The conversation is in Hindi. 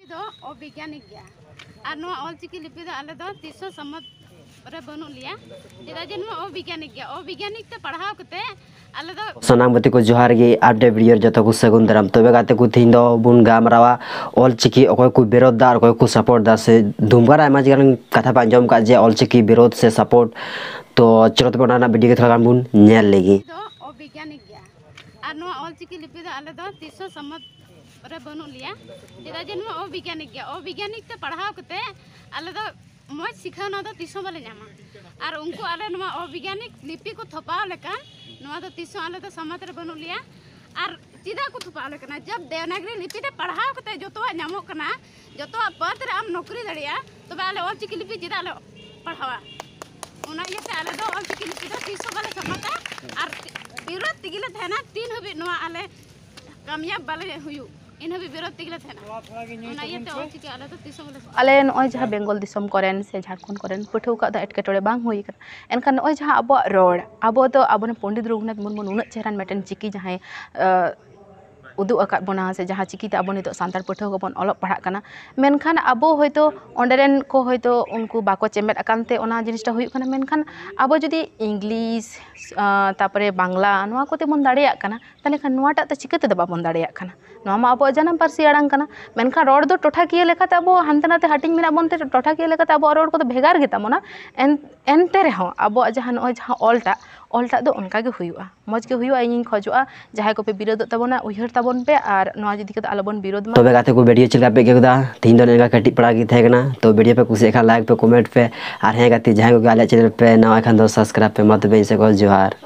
दो अवैज्ञानिक गया और नो ऑलचिकी लिपि दो आले दो तीसो सम्मत रे बनु लिया जेदा जे नो अवैज्ञानिक गया अवैज्ञानिक ते पढ़ाव कते आले दो सनामती को जोहार गे अपडेट वीडियो जतो को सगुन दाराम तबे गाते को थिन दो बुन गामरावा ऑलचिकी अकोय को विरोध दा अकोय को सपोर्ट दा से धुमगार आमा जगन कथा पांजम का जे ऑलचिकी विरोध से सपोर्ट तो चलो तो बनाना वीडियो के थोड़ा बुन नेल लेगी दो अवैज्ञानिक गया और नो ऑलचिकी लिपि दो आले दो तीसो सम्मत रे बनु लिया जेदा जे नो अवैज्ञानिक गया अवैज्ञानिक ते पढ़ाव कते आले दो मज सिखाना दो तीसो वाले जामा और उनको आले नुआ अवैज्ञानिक लिपि को थपाव लेकान नुआ दो तीसो आले दो समाज रे बनु लिया और चिदा को थपाव लेकान जब देवनागरी लिपि ते पढ़ाव कते जतोआ नामो कना जतोआ पद रे आम नौकरी दड़िया तबे आले ऑलचिकी लिपि चिदा आले पढ़ावा उना येते आले दो ऑलचिकी लिपि दो तीसो वाले समाता और विरोध तिगिले थेना तीन हबि नुआ आले कामयाब बाले हुयु इन हबि विरोध तिगिले थेना उना येते ऑलचिकी आले दो तीसो वाले आले नय जहाँ बेंगल दिसम करेन से झारखंड करेन पठौ का दा एटकेटोड़े बांग होई कर एनखान नय जहाँ अब रोड अब तो अब पंडित रघुनाथ मुर्मू नुना चेहरान मेटन चिकी जहाँ उदुग अकाद बोना से जहाँ चिकीते अब नितो सानतार पठौ को बन अलग पढ़ा कना मेनखान अब होयतो ओंडेरेन को होयतो उनको बाको चेमेट अकानते ओना जिनिसटा हुयु कना मेनखान अब जदि इंग्लिश तापरे बांग्ला नोआ कोते बन दाड़ेया कना ताले खान नोआटा त चिकाते द बाबन दाड़ेया कना नोआ मा अब जानम पारसी आड़ांग कना मेनखान रोड दो टोठाकिया लेखाते अब हानते नाते हाटिंग मेना बनते टोठाकिया लेखाते अब रोड को भेगार गेता मोना एनते रेहो अब जहाँ नय जहाँ ऑलटा दो उनका गे हुयुआ मज के हुयुआ इन खोजुआ जहाँ को पे विरोध तबना उयहर तबन पे और नोआ जदि के आलोबन विरोध मा तबे गाते को वीडियो चलका पे गेदा तीन दो नेगा कटी पड़ा गी थेगना तो वीडियो पे कुछ एखा लाइक पे कमेंट पे और हे गाती जहाँ को गाले चैनल पे नवा खान दो सब्सक्राइब पे मत बे से को जोहार।